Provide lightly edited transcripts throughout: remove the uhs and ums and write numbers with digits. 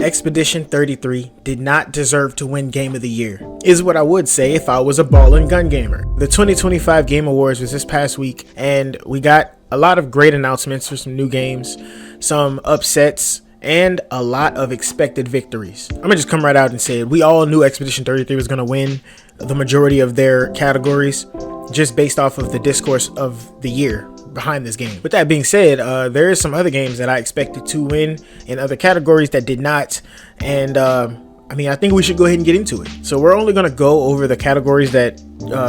Expedition 33 did not deserve to win Game of the Year, is what I would say if I was a ball and gun gamer. The 2025 Game Awards was this past week, and we got a lot of great announcements for some new games, some upsets, and a lot of expected victories. I'm gonna just come right out and say it. We all knew Expedition 33 was gonna win the majority of their categories just based off of the discourse of the year behind this game. With that being said, there is some other games that I expected to win in other categories that did not, and I think we should go ahead and get into it. So we're only going to go over the categories that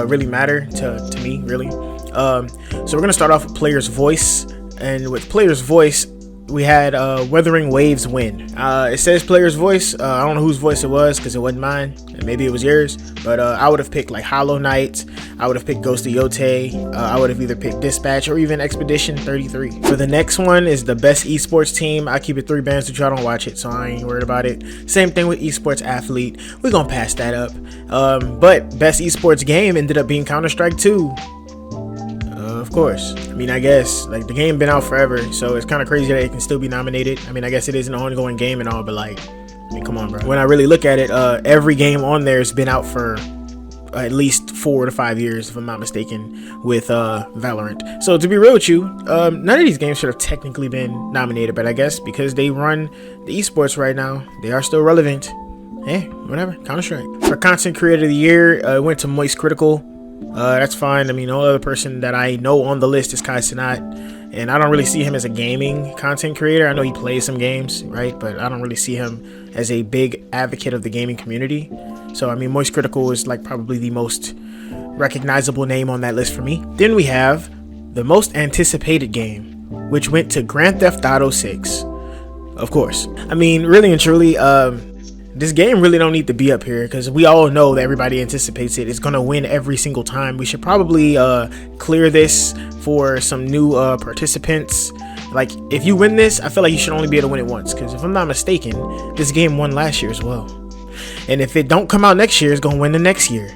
really matter to me, really. So we're going to start off with Player's Voice, and with Player's Voice, we had Wuthering Waves win. It says Player's Voice. I don't know whose voice it was because it wasn't mine. Maybe it was yours. But I would have picked like Hollow Knight. I would have picked Ghost of Yotei. I would have either picked Dispatch or even Expedition 33. For the next one is the Best Esports Team. I keep it 3 bands, but y'all don't watch it, so I ain't worried about it. Same thing with Esports Athlete. We're going to pass that up. But Best Esports Game ended up being Counter-Strike 2. Of course. I guess like the game been out forever, so it's kind of crazy that it can still be nominated. I guess it is an ongoing game and all, but like, come on, bro. When I really look at it, every game on there has been out for at least 4 to 5 years, if I'm not mistaken, with Valorant. So to be real with you, none of these games should have technically been nominated, but I guess because they run the esports right now, they are still relevant. Whatever. Counter-Strike. For Content Creator of the Year, it went to Moist Critical. That's fine. The only other person that I know on the list is Kai Cenat, and I don't really see him as a gaming content creator. I know he plays some games, right? But I don't really see him as a big advocate of the gaming community. So, Moist Critical is like probably the most recognizable name on that list for me. Then we have the most anticipated game, which went to Grand Theft Auto 6. Of course. Really and truly, this game really don't need to be up here because we all know that everybody anticipates it. It's going to win every single time. We should probably clear this for some new participants. Like, if you win this, I feel like you should only be able to win it once because if I'm not mistaken, this game won last year as well. And if it don't come out next year, it's going to win the next year.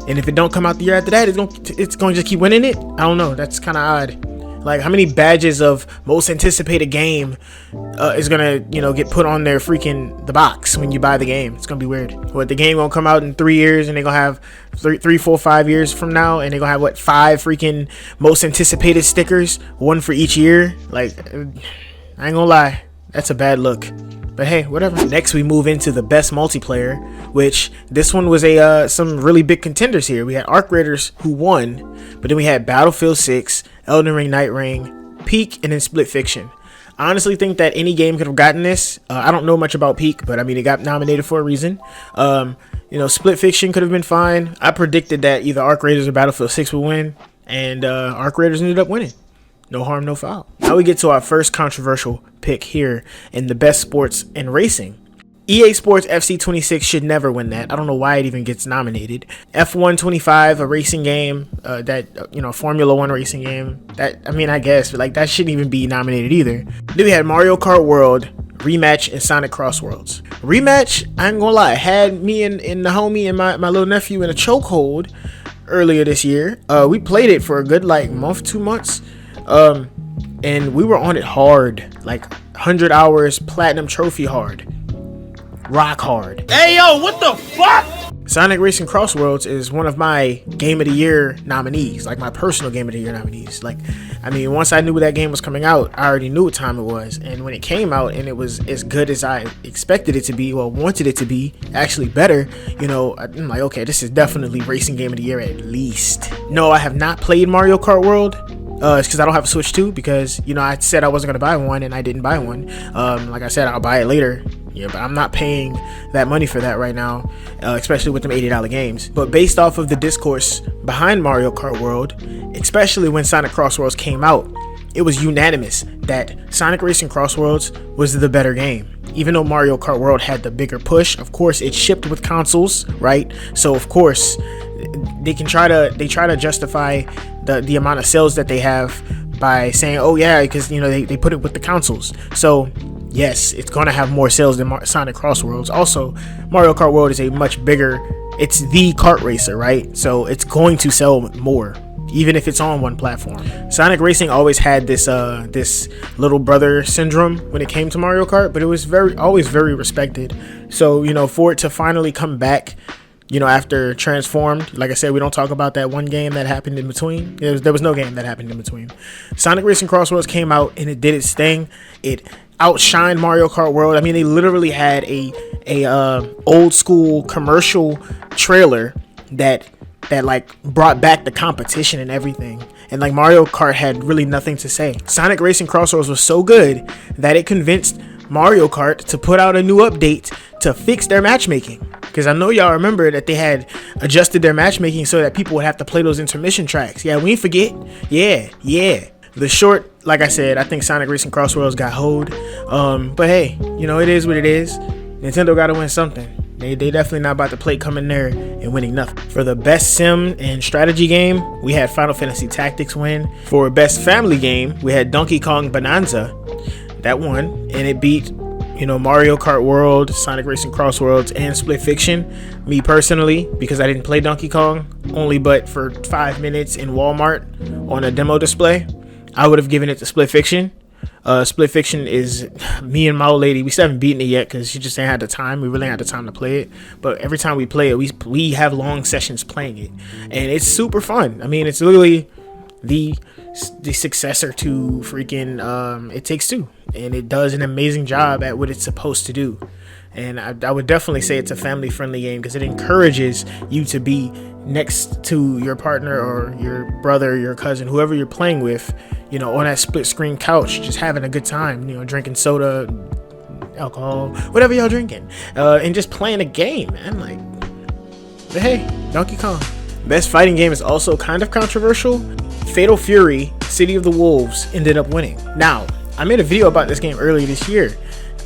And if it don't come out the year after that, it's going to just keep winning it. I don't know. That's kind of odd. Like, how many badges of most anticipated game is gonna, get put on their the box when you buy the game? It's gonna be weird. What, the game gonna come out in 3 years and they're gonna have 3, 4, 5 years from now, and they're gonna have 5 freaking most anticipated stickers, 1 for each year? Like, I ain't gonna lie, that's a bad look. But hey, whatever. Next, we move into the Best Multiplayer, which this one was some really big contenders here. We had Arc Raiders, who won, but then we had Battlefield 6, Elden Ring, Night Ring, Peak, and then Split Fiction. I honestly think that any game could have gotten this. I don't know much about Peak, but it got nominated for a reason. Split Fiction could have been fine. I predicted that either Arc Raiders or Battlefield 6 would win, and Arc Raiders ended up winning. No harm, no foul. Now we get to our first controversial pick here in the Best Sports and Racing. EA Sports FC 26 should never win that. I don't know why it even gets nominated. F1 25, a racing game, Formula 1 racing game. That, I guess, but that shouldn't even be nominated either. Then we had Mario Kart World, Rematch, and Sonic Cross Worlds. Rematch, I ain't gonna lie, had me and the homie and my little nephew in a chokehold earlier this year. We played it for a good month, 2 months. And we were on it hard, 100 hours, platinum trophy hard, rock hard. Hey yo, what the fuck? Sonic Racing Cross Worlds is one of my Game of the Year nominees, my personal Game of the Year nominees. Once I knew that game was coming out, I already knew what time it was. And when it came out and it was as good as I expected it to be, wanted it to be, actually better, I'm like, okay, this is definitely Racing Game of the Year at least. No, I have not played Mario Kart World. It's because I don't have a Switch 2 because, I said I wasn't going to buy one and I didn't buy one. Like I said, I'll buy it later. Yeah, but I'm not paying that money for that right now, especially with them $80 games. But based off of the discourse behind Mario Kart World, especially when Sonic Cross Worlds came out, it was unanimous that Sonic Racing Cross Worlds was the better game. Even though Mario Kart World had the bigger push, of course, it shipped with consoles, right? So, of course, they try to justify the amount of sales that they have by saying, oh yeah, because they put it with the consoles. So yes, it's gonna have more sales than Sonic Cross Worlds. Also, Mario Kart World is a much bigger, it's the kart racer, right? So it's going to sell more. even if it's on one platform. Sonic Racing always had this little brother syndrome when it came to Mario Kart, but it was always very respected. So, you know, for it to finally come back, you know, after Transformed, like I said, we don't talk about that one game that happened in between. There was no game that happened in between. Sonic Racing Crossroads came out and it did its thing. It outshined Mario Kart World. I mean, they literally had a old school commercial trailer that like brought back the competition and everything. And like Mario Kart had really nothing to say. Sonic Racing Crossroads was so good that it convinced Mario Kart to put out a new update to fix their matchmaking. Because I know y'all remember that they had adjusted their matchmaking so that people would have to play those intermission tracks. Yeah, we ain't forget. Yeah. The short, like I said, I think Sonic Racing Crossroads got hoed. But hey, you know, it is what it is. Nintendo got to win something. They definitely not about to play coming there and winning nothing. For the best sim and strategy game, we had Final Fantasy Tactics win. For best family game, we had Donkey Kong Bananza. That won, and it beat, you know, Mario Kart World, Sonic Racing Crossroads, and Split Fiction. Me personally, because I didn't play Donkey Kong, only but for 5 minutes in Walmart on a demo display, I would have given it to Split Fiction. Split Fiction is me and my old lady. We still haven't beaten it yet because she just ain't had the time. We really ain't had the time to play it. But every time we play it, we have long sessions playing it, and it's super fun. I mean, it's literally the successor to freaking It Takes Two, and it does an amazing job at what it's supposed to do. And I would definitely say it's a family friendly game because it encourages you to be next to your partner or your brother, your cousin, whoever you're playing with, you know, on that split screen couch, just having a good time, you know, drinking soda, alcohol, whatever y'all drinking, and just playing a game, man. Like, but hey, Donkey Kong. Best fighting game is also kind of controversial. Fatal Fury, City of the Wolves ended up winning. Now, I made a video about this game earlier this year.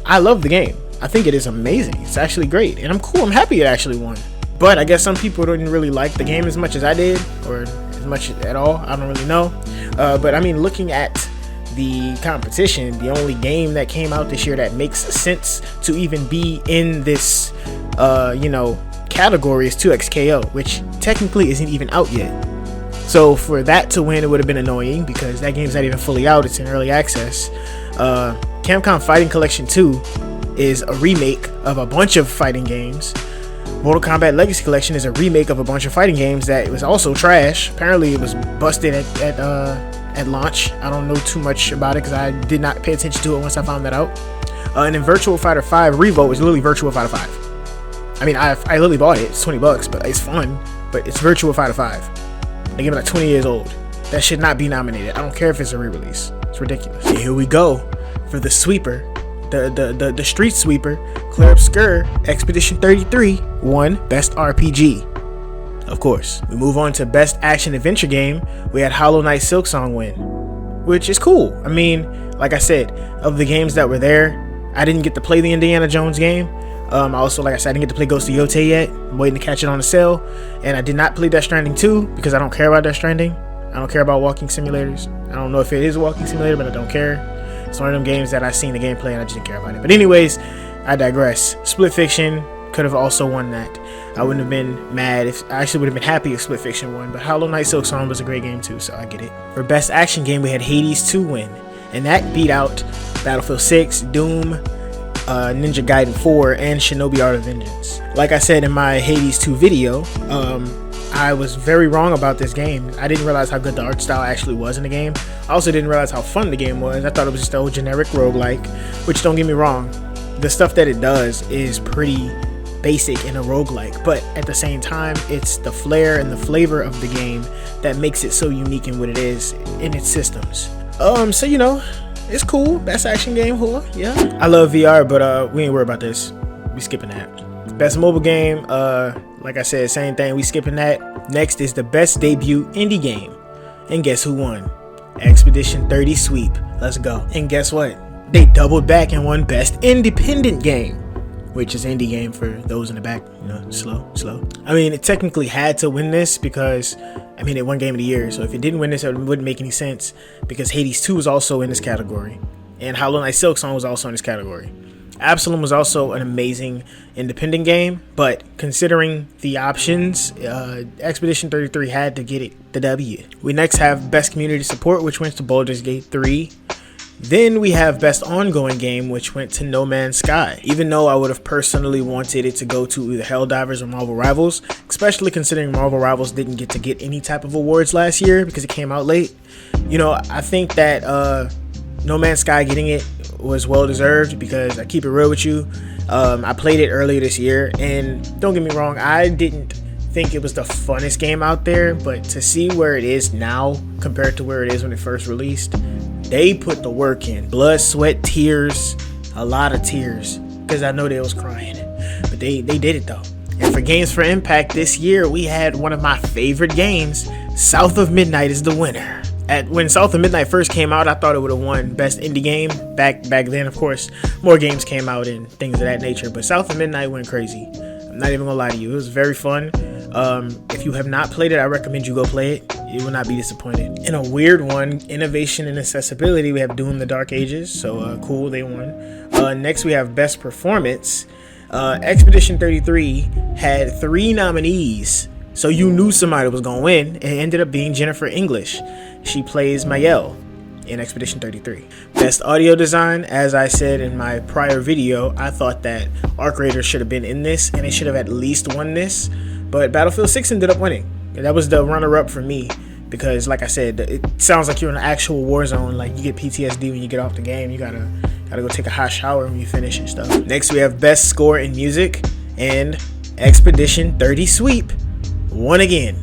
I love the game. I think it is amazing. It's actually great, and I'm cool. I'm happy it actually won. But I guess some people didn't really like the game as much as I did, or as much at all. I don't really know. But I mean, looking at the competition, the only game that came out this year that makes sense to even be in this, you know, category is 2XKO, which technically isn't even out yet. So for that to win, it would have been annoying because that game's not even fully out. It's in early access. Capcom Fighting Collection 2 is a remake of a bunch of fighting games. Mortal Kombat Legacy Collection is a remake of a bunch of fighting games that was also trash. Apparently it was busted at launch. I don't know too much about it because I did not pay attention to it once I found that out. And then Virtua Fighter 5 Revo is literally Virtua Fighter 5. I mean, I literally bought it. It's $20, but it's fun. But it's Virtua Fighter 5. The game is like 20 years old. That should not be nominated. I don't care if it's a re-release. It's ridiculous. And here we go for the sweeper. The street sweeper, Clair Obscur Expedition 33 won Best RPG. Of course, we move on to Best Action Adventure Game. We had Hollow Knight Silksong win, which is cool. I mean, like I said, of the games that were there, I didn't get to play the Indiana Jones game. Also, like I said, I didn't get to play Ghost of Yotei yet. I'm waiting to catch it on the sale. And I did not play Death Stranding 2 because I don't care about Death Stranding. I don't care about walking simulators. I don't know if it is a walking simulator, but I don't care. It's one of them games that I seen the gameplay and I just didn't care about it. But anyways, I digress. Split Fiction could have also won that. I wouldn't have been mad if I actually would have been happy if Split Fiction won. But Hollow Knight Silksong was a great game too, so I get it. For Best Action Game, we had Hades 2 win, and that beat out Battlefield 6, Doom, Ninja Gaiden 4, and Shinobi Art of Vengeance. Like I said in my Hades 2 video, I was very wrong about this game. I didn't realize how good the art style actually was in the game. I also didn't realize how fun the game was. I thought it was just a generic roguelike, which, don't get me wrong, the stuff that it does is pretty basic in a roguelike, but at the same time, it's the flair and the flavor of the game that makes it so unique in what it is in its systems. So you know, it's cool. Best action game, yeah. I love VR, but we ain't worried about this. We skipping that. Best mobile game, like I said, same thing, we skipping that. Next is the best debut indie game. And guess who won? Expedition 30 Sweep. Let's go. And guess what? They doubled back and won best independent game, which is indie game for those in the back, you know, slow. I mean, it technically had to win this because, I mean, it won Game of the Year. So if it didn't win this, it wouldn't make any sense because Hades 2 was also in this category. And Hollow Knight Silksong was also in this category. Absalom was also an amazing independent game, but considering the options, Expedition 33 had to get it the W. We next have Best Community Support, which went to Baldur's Gate 3. Then we have Best Ongoing Game, which went to No Man's Sky. Even though I would have personally wanted it to go to either Helldivers or Marvel Rivals, especially considering Marvel Rivals didn't get any type of awards last year because it came out late. You know, I think that No Man's Sky getting it was well deserved because I keep it real with you. I played it earlier this year, and don't get me wrong, I didn't think it was the funnest game out there, but to see where it is now compared to where it is when it first released, they put the work in. Blood, sweat, tears, a lot of tears, because I know they was crying, but they did it though. And for Games for Impact this year, we had one of my favorite games. South of Midnight is the winner. When South of Midnight first came out, I thought it would have won Best Indie Game. Back then, of course, more games came out and things of that nature. But South of Midnight went crazy. I'm not even gonna lie to you. It was very fun. If you have not played it, I recommend you go play it. You will not be disappointed. In a weird one, innovation and accessibility, we have Doom the Dark Ages. So cool, they won. Next, we have Best Performance. Expedition 33 had 3 nominees. So you knew somebody was gonna win. It ended up being Jennifer English. She plays Mayel in Expedition 33. Best Audio Design, as I said in my prior video, I thought that Arc Raiders should have been in this and it should have at least won this, but Battlefield 6 ended up winning. That was the runner-up for me because, like I said, it sounds like you're in an actual war zone. Like, you get PTSD when you get off the game. You gotta go take a hot shower when you finish and stuff. Next, we have Best Score in Music, and Expedition 30 Sweep won again.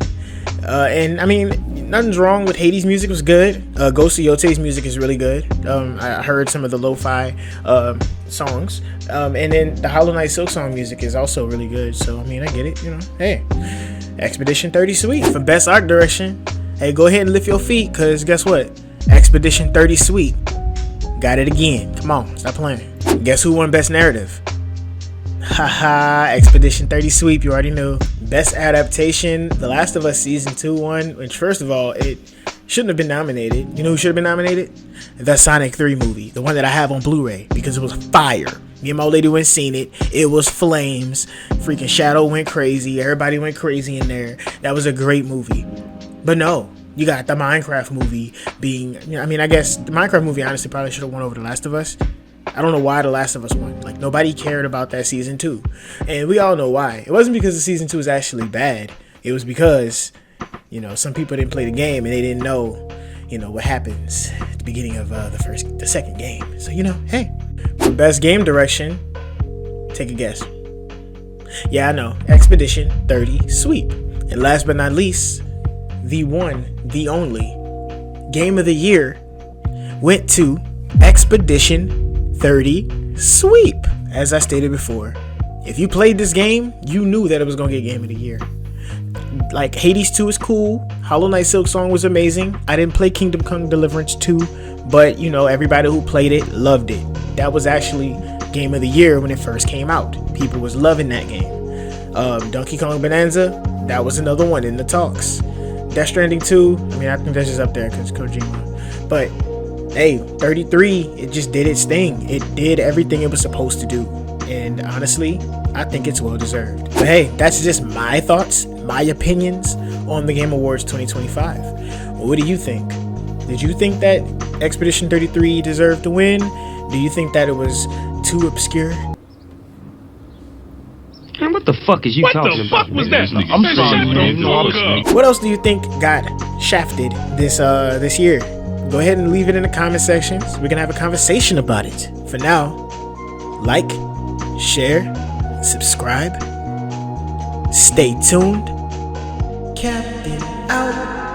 And I mean, nothing's wrong with Hades' music. Was good. Ghost of Yote's music is really good. I heard some of the lo-fi songs, and then the Hollow Knight Silksong music is also really good. So I mean, I get it. You know, hey, Expedition 30 Sweep. For Best Art Direction, hey, go ahead and lift your feet, cause guess what? Expedition 30 Sweep got it again. Come on, stop playing. Guess who won Best Narrative? Haha, Expedition 30 Sweep, you already knew. Best Adaptation, The Last of Us Season 2 won, which first of all, it shouldn't have been nominated. You know who should have been nominated? The Sonic 3 movie, the one that I have on Blu-ray, because it was fire. Me and my old lady went and seen it. It was flames. Freaking Shadow went crazy. Everybody went crazy in there. That was a great movie. But no, you got the Minecraft movie being, I mean, I guess the Minecraft movie honestly probably should have won over The Last of Us. I don't know why The Last of Us won. Like, nobody cared about that season 2. And we all know why. It wasn't because the season 2 is actually bad. It was because, you know, some people didn't play the game and they didn't know, you know, what happens at the beginning of the second game. So, you know, hey. For Best Game Direction, take a guess. Yeah, I know. Expedition 30 Sweep. And last but not least, the one, the only Game of the Year went to Expedition 30 Sweep. As I stated before, if you played this game, you knew that it was gonna get Game of the Year. Like, Hades 2 is cool. Hollow Knight Silksong was amazing. I didn't play Kingdom Come Deliverance 2, but you know, everybody who played it loved it. That was actually Game of the Year when it first came out. People was loving that game. Donkey Kong Bananza, that was another one in the talks. Death Stranding 2, I mean, I think that's just up there because Kojima. But hey, 33, it just did its thing. It did everything it was supposed to do. And honestly, I think it's well deserved. But hey, that's just my thoughts, my opinions on the Game Awards 2025. What do you think? Did you think that Expedition 33 deserved to win? Do you think that it was too obscure? Man, what the fuck is you talking about? What the fuck was that? I'm sorry, man. What else do you think got shafted this year? Go ahead and leave it in the comment sections. We can have a conversation about it. For now, like, share, subscribe. Stay tuned. Captain out.